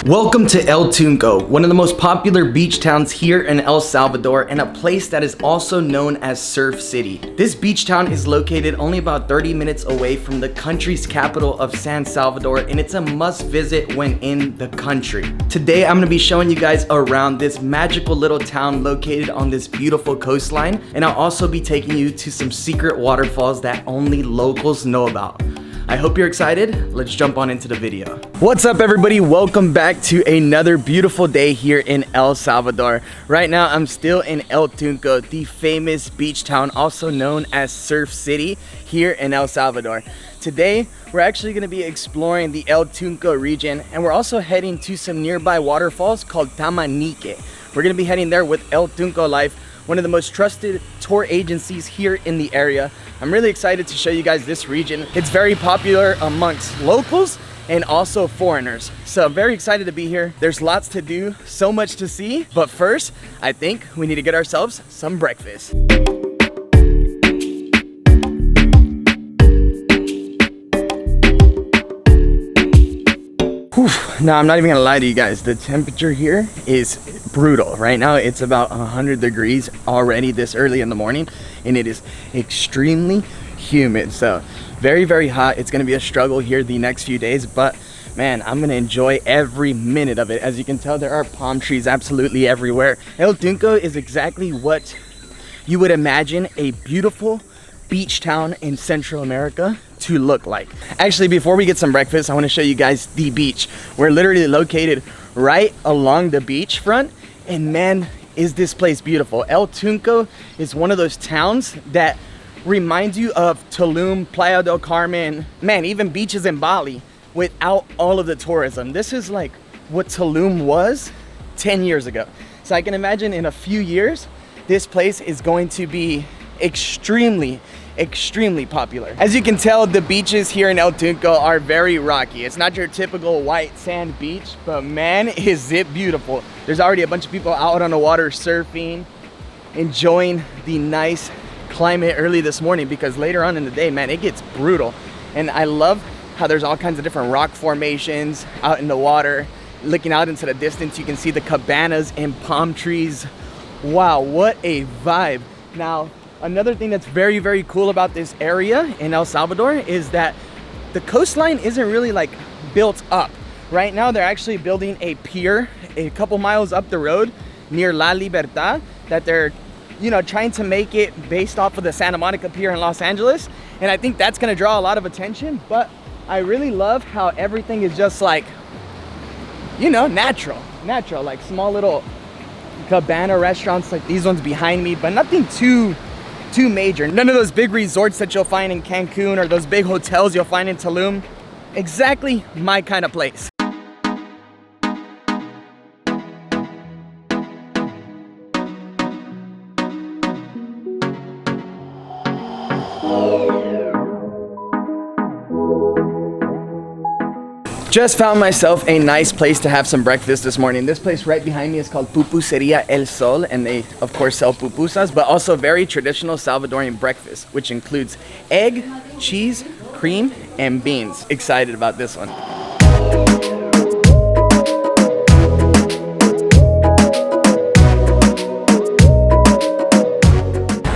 Welcome to El Tunco, one of the most popular beach towns here in El Salvador and a place that is also known as Surf City. This beach town is located only about 30 minutes away from the country's capital of San Salvador, and it's a must visit when in the country. Today I'm going to be showing you guys around this magical little town located on this beautiful coastline, and I'll also be taking you to some secret waterfalls that only locals know about. I hope you're excited. Let's jump on into the video. What's up, everybody? Welcome back to another beautiful day here in El Salvador. Right now, I'm still in El Tunco, the famous beach town, also known as Surf City here in El Salvador. Today, we're actually gonna be exploring the El Tunco region, and we're also heading to some nearby waterfalls called Tamanique. We're gonna be heading there with El Tunco Life, one of the most trusted tour agencies here in the area. I'm really excited to show you guys this region. It's very popular amongst locals and also foreigners. So I'm very excited to be here. There's lots to do, so much to see. But first, I think we need to get ourselves some breakfast. Whew. Now, I'm not even gonna lie to you guys. The temperature here is brutal. Right now, it's about 100 degrees already this early in the morning, and it is extremely humid. So very, very hot. It's gonna be a struggle here the next few days, but man, I'm gonna enjoy every minute of it. As you can tell, there are palm trees absolutely everywhere. El Tunco is exactly what you would imagine a beautiful beach town in Central America to look like. Actually, before we get some breakfast, I want to show you guys the beach. We're literally located right along the beachfront, and man, is this place beautiful. El Tunco is one of those towns that reminds you of Tulum, Playa del Carmen, man, even beaches in Bali without all of the tourism. This is like what Tulum was 10 years ago. So I can imagine in a few years, this place is going to be extremely popular. As you can tell, the beaches here in El Tunco are very rocky. It's not your typical white sand beach, but man, is it beautiful. There's already a bunch of people out on the water surfing, enjoying the nice climate early this morning, because later on in the day, man, it gets brutal. And I love how there's all kinds of different rock formations out in the water. Looking out into the distance, you can see the cabanas and palm trees. Wow, what a vibe. Now, another thing that's very, very cool about this area in El Salvador is that the coastline isn't really like built up. Right now, they're actually building a pier a couple miles up the road near La Libertad that they're, trying to make it based off of the Santa Monica Pier in Los Angeles. And I think that's gonna draw a lot of attention, but I really love how everything is just like, natural, like small little cabana restaurants like these ones behind me, but nothing too major. None of those big resorts that you'll find in Cancun or those big hotels you'll find in Tulum. Exactly my kind of place. Just found myself a nice place to have some breakfast this morning. This place right behind me is called Pupuseria El Sol, and they of course sell pupusas, but also very traditional Salvadorian breakfast, which includes egg, cheese, cream, and beans. Excited about this one.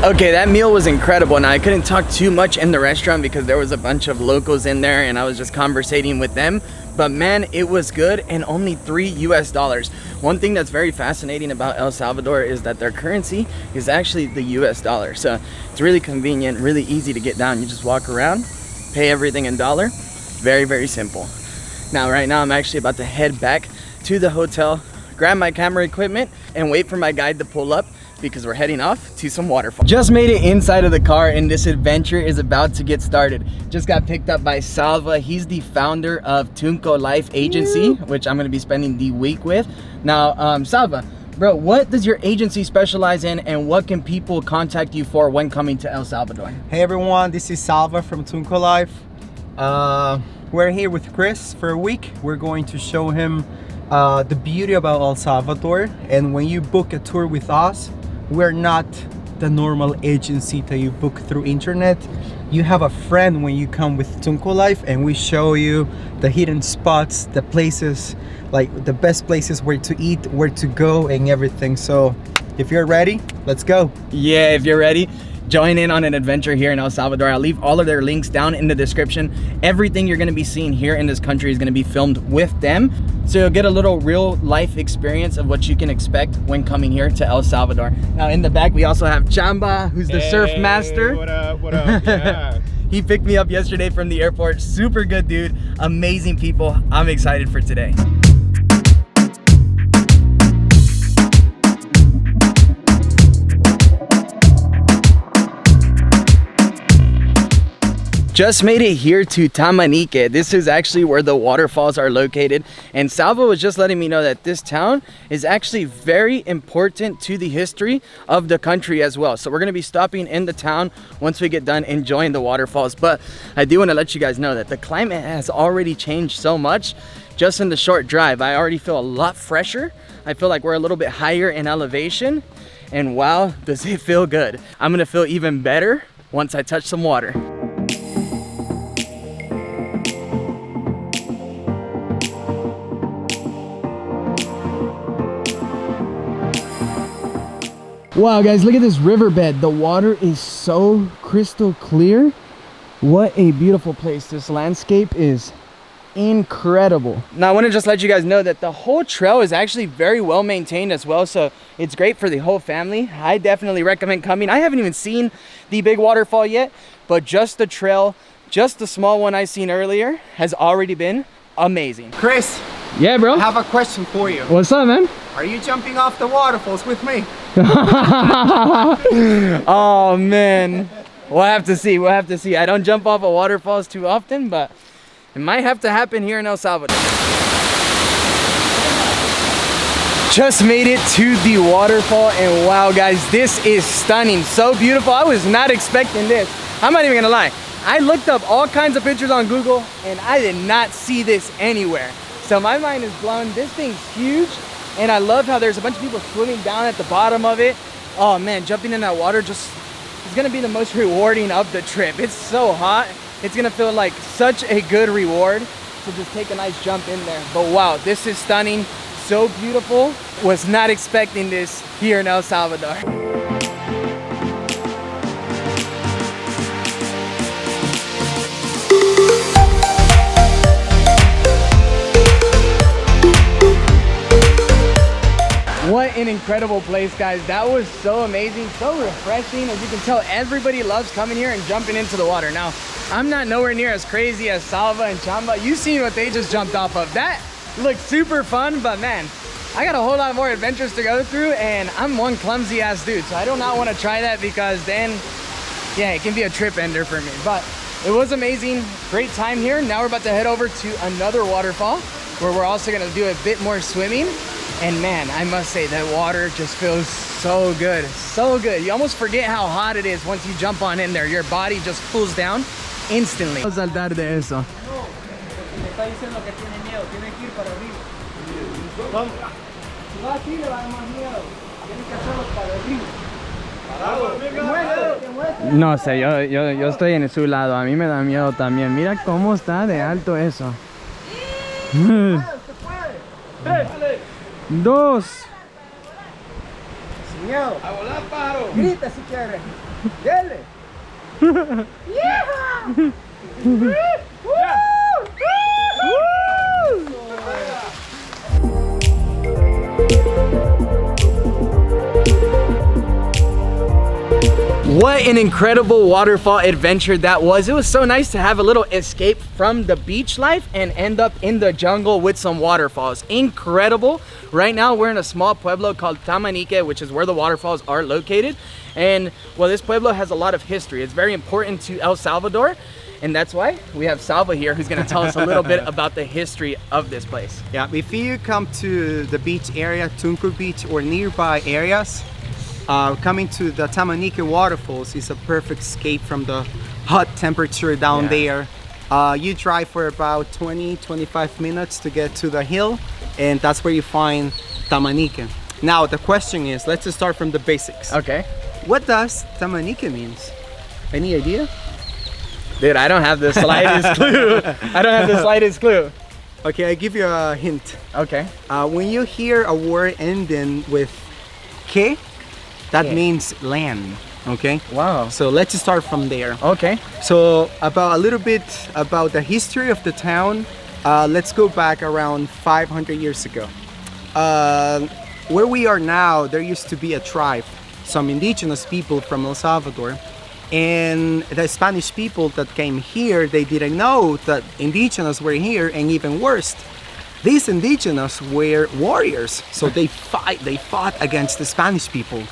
Okay, that meal was incredible. Now, I couldn't talk too much in the restaurant because there was a bunch of locals in there and I was just conversating with them. But man, it was good, and only $3 US. One thing that's very fascinating about El Salvador is that their currency is actually the US dollar. So it's really convenient, really easy to get down. You just walk around, pay everything in dollar. Very, very simple. Now, right now, I'm actually about to head back to the hotel, grab my camera equipment, and wait for my guide to pull up, because we're heading off to some waterfalls. Just made it inside of the car, and this adventure is about to get started. Just got picked up by Salva. He's the founder of Tunco Life Agency, which I'm gonna be spending the week with. Now, Salva, bro, what does your agency specialize in, and what can people contact you for when coming to El Salvador? Hey everyone, this is Salva from Tunco Life. We're here with Chris for a week. We're going to show him the beauty about El Salvador, and when you book a tour with us, we're not the normal agency that you book through internet. you have a friend when you come with Tunco Life, and we show you the hidden spots, the places, like the best places where to eat, where to go, and everything. So if you're ready, let's go. Yeah, if you're ready, join in on an adventure here in El Salvador. I'll leave all of their links down in the description. Everything you're gonna be seeing here in this country is gonna be filmed with them. So you'll get a little real life experience of what you can expect when coming here to El Salvador. Now in the back, we also have Chamba, who's the surf master. What up, what up, yeah. He picked me up yesterday from the airport. Super good dude, amazing people. I'm excited for today. Just made it here to Tamanique. This is actually where the waterfalls are located. And Salva was just letting me know that this town is actually very important to the history of the country as well. So we're gonna be stopping in the town once we get done enjoying the waterfalls. But I do wanna let you guys know that the climate has already changed so much just in the short drive. I already feel a lot fresher. I feel like we're a little bit higher in elevation. And wow, does it feel good. I'm gonna feel even better once I touch some water. Wow guys, look at this riverbed. The water is so crystal clear. What a beautiful place. This landscape is incredible. Now I want to just let you guys know that the whole trail is actually very well maintained as well, so it's great for the whole family. I definitely recommend coming. I haven't even seen the big waterfall yet, but just the trail, just the small one I seen earlier, has already been amazing. Chris, yeah bro, I have a question for you. What's up, man? Are you jumping off the waterfalls with me? Oh man, we'll have to see. We'll have to see. I don't jump off of waterfalls too often, but it might have to happen here in El Salvador. Just made it to the waterfall, and wow guys, this is stunning. So beautiful. I was not expecting this. I'm not even gonna lie, I looked up all kinds of pictures on Google and I did not see this anywhere. So my mind is blown. This thing's huge, and I love how there's a bunch of people swimming down at the bottom of it. Oh man, jumping in that water just is gonna be the most rewarding of the trip. It's so hot. It's gonna feel like such a good reward to just take a nice jump in there. But wow, this is stunning, so beautiful. Was not expecting this here in El Salvador. What an incredible place, guys. That was so amazing, so refreshing. As you can tell, everybody loves coming here and jumping into the water. Now, I'm not nowhere near as crazy as Salva and Chamba. You've seen what they just jumped off of. That looked super fun, but man, I got a whole lot more adventures to go through, and I'm one clumsy ass dude, so I do not want to try that, because then, yeah, it can be a trip ender for me. But it was amazing, great time here. Now we're about to head over to another waterfall where we're also gonna do a bit more swimming. And man, I must say that water just feels so good, so good. You almost forget how hot it is once you jump on in there. Your body just cools down instantly. Vamos a saltar de eso. No sé, yo estoy en su lado. A mí me da miedo también. Mira cómo está de alto eso. 3, 2. Sin miedo. A volar, pájaro. Grita si quieres. Dele. What an incredible waterfall adventure that was. It was so nice to have a little escape from the beach life and end up in the jungle with some waterfalls. Incredible. Right now we're in a small pueblo called Tamanique, which is where the waterfalls are located. And well, this pueblo has a lot of history. It's very important to El Salvador, and that's why we have Salva here, who's gonna tell us a little bit about the history of this place. Yeah, if you come to the beach area, Tunco Beach, or nearby areas, coming to the Tamanique Waterfalls is a perfect escape from the hot temperature down there. You drive for about 20-25 minutes to get to the hill, and that's where you find Tamanique. Now the question is, let's start from the basics. Okay. What does Tamanique means? Any idea? Dude, I don't have the slightest clue. I don't have the slightest clue. Okay, I give you a hint. Okay. When you hear a word ending with que, that Que. means land. Okay. Wow. So let's start from there. Okay. So about a little bit about the history of the town. Let's go back around 500 years ago. Where we are now, there used to be a tribe, some indigenous people from El Salvador, and the Spanish people that came here, they didn't know that indigenous were here, and even worse, these indigenous were warriors, so they fought against the Spanish people.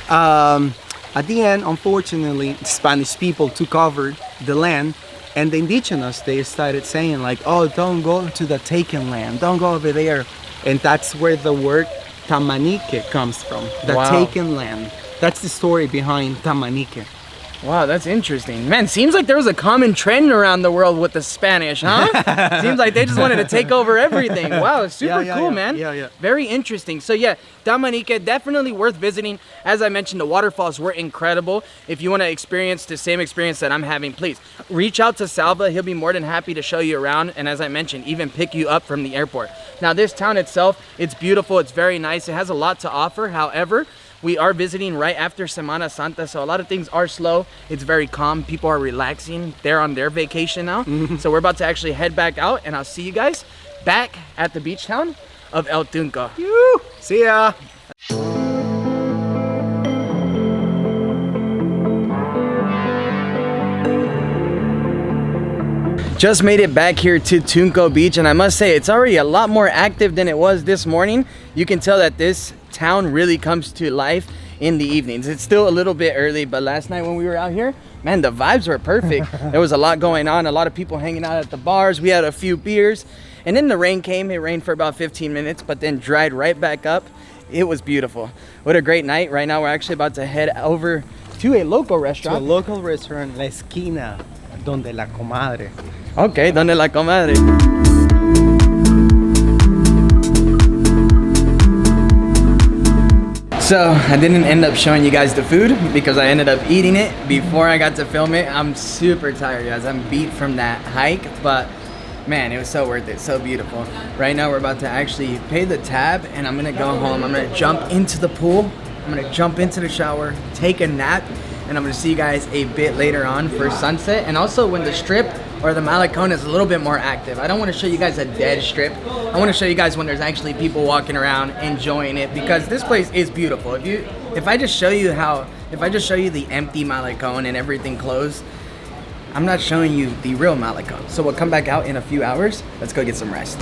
At the end, unfortunately, the Spanish people took over the land, and the indigenous, they started saying like, oh, don't go to the taken land, don't go over there. And that's where the word Tamanique comes from, the Wow. taken land. That's the story behind Tamanique. Wow, that's interesting. Man, seems like there was a common trend around the world with the Spanish, huh? Seems like they just wanted to take over everything. Wow, it's super cool, man. Yeah. Very interesting. So yeah, Tamanique, definitely worth visiting. As I mentioned, the waterfalls were incredible. If you want to experience the same experience that I'm having, please reach out to Salva. He'll be more than happy to show you around. And as I mentioned, even pick you up from the airport. Now this town itself, it's beautiful. It's very nice. It has a lot to offer. However, we are visiting right after Semana Santa, so a lot of things are slow. It's very calm. People are relaxing. They're on their vacation now. So we're about to actually head back out, and I'll see you guys back at the beach town of El Tunco. Woo! See ya! Just made it back here to Tunco Beach, and I must say it's already a lot more active than it was this morning. You can tell that this town really comes to life in the evenings. It's still a little bit early, but last night when we were out here, man, the vibes were perfect. There was a lot going on, a lot of people hanging out at the bars. We had a few beers, and then the rain came. It rained for about 15 minutes, but then dried right back up. It was beautiful. What a great night. Right now we're actually about to head over to a local To a restaurant. local restaurant, La Esquina, donde la comadre. Okay, donde la comadre. So I didn't end up showing you guys the food because I ended up eating it before I got to film it. I'm super tired, guys. I'm beat from that hike, but man, it was so worth it, so beautiful. Right now we're about to actually pay the tab, and I'm gonna go home. I'm gonna jump into the pool. I'm gonna jump into the shower, take a nap, and I'm gonna see you guys a bit later on for sunset, and also when the strip or the Malecón is a little bit more active. I don't want to show you guys a dead strip. I want to show you guys when there's actually people walking around enjoying it, because this place is beautiful. If I just show you the empty Malecón and everything closed, I'm not showing you the real Malecón. So we'll come back out in a few hours. Let's go get some rest.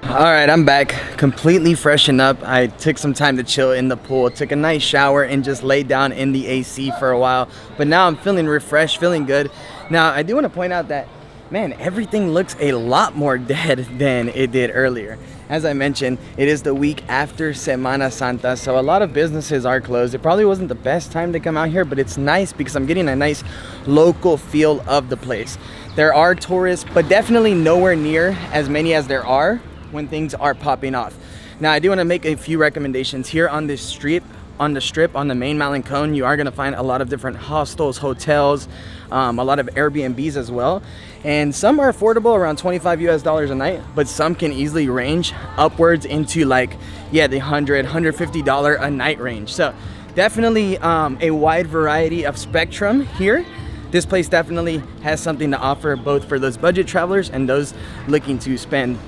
All right, I'm back, completely freshened up. I took some time to chill in the pool, took a nice shower, and just laid down in the AC for a while. But now I'm feeling refreshed, feeling good. Now, I do want to point out that, man, everything looks a lot more dead than it did earlier. As I mentioned, it is the week after Semana Santa, so a lot of businesses are closed. It probably wasn't the best time to come out here, but it's nice because I'm getting a nice local feel of the place. There are tourists, but definitely nowhere near as many as there are when things are popping off. Now, I do want to make a few recommendations here on this street, on the strip, on the main Malecón. You are going to find a lot of different hostels, hotels, a lot of Airbnbs as well, and some are affordable, around $25 US a night, but some can easily range upwards into like, yeah, the $100-$150 a night range. So definitely a wide variety of spectrum here. This place definitely has something to offer, both for those budget travelers and those looking to spend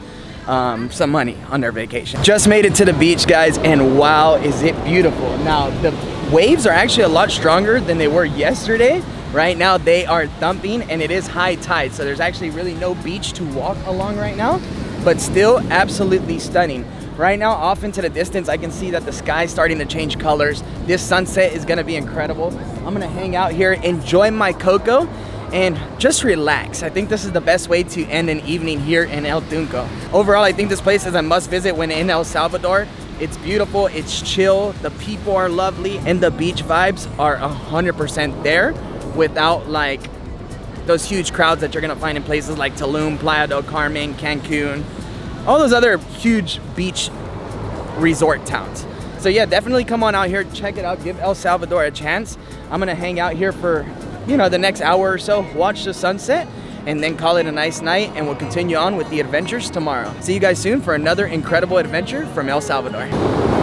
some money on their vacation. Just made it to the beach, guys, and wow, is it beautiful. Now, the waves are actually a lot stronger than they were yesterday. Right now, they are thumping, and it is high tide, so there's actually really no beach to walk along right now, but still absolutely stunning. Right now, off into the distance, I can see that the sky's starting to change colors. This sunset is gonna be incredible. I'm gonna hang out here, enjoy my cocoa, and just relax. I think this is the best way to end an evening here in El Tunco. Overall, I think this place is a must visit when in El Salvador. It's beautiful, it's chill, the people are lovely, and the beach vibes are 100% there without like those huge crowds that you're gonna find in places like Tulum, Playa del Carmen, Cancun, all those other huge beach resort towns. So yeah, definitely come on out here, check it out, give El Salvador a chance. I'm gonna hang out here for, you know, the next hour or so, watch the sunset, and then call it a nice night, and we'll continue on with the adventures tomorrow. See you guys soon for another incredible adventure from El Salvador.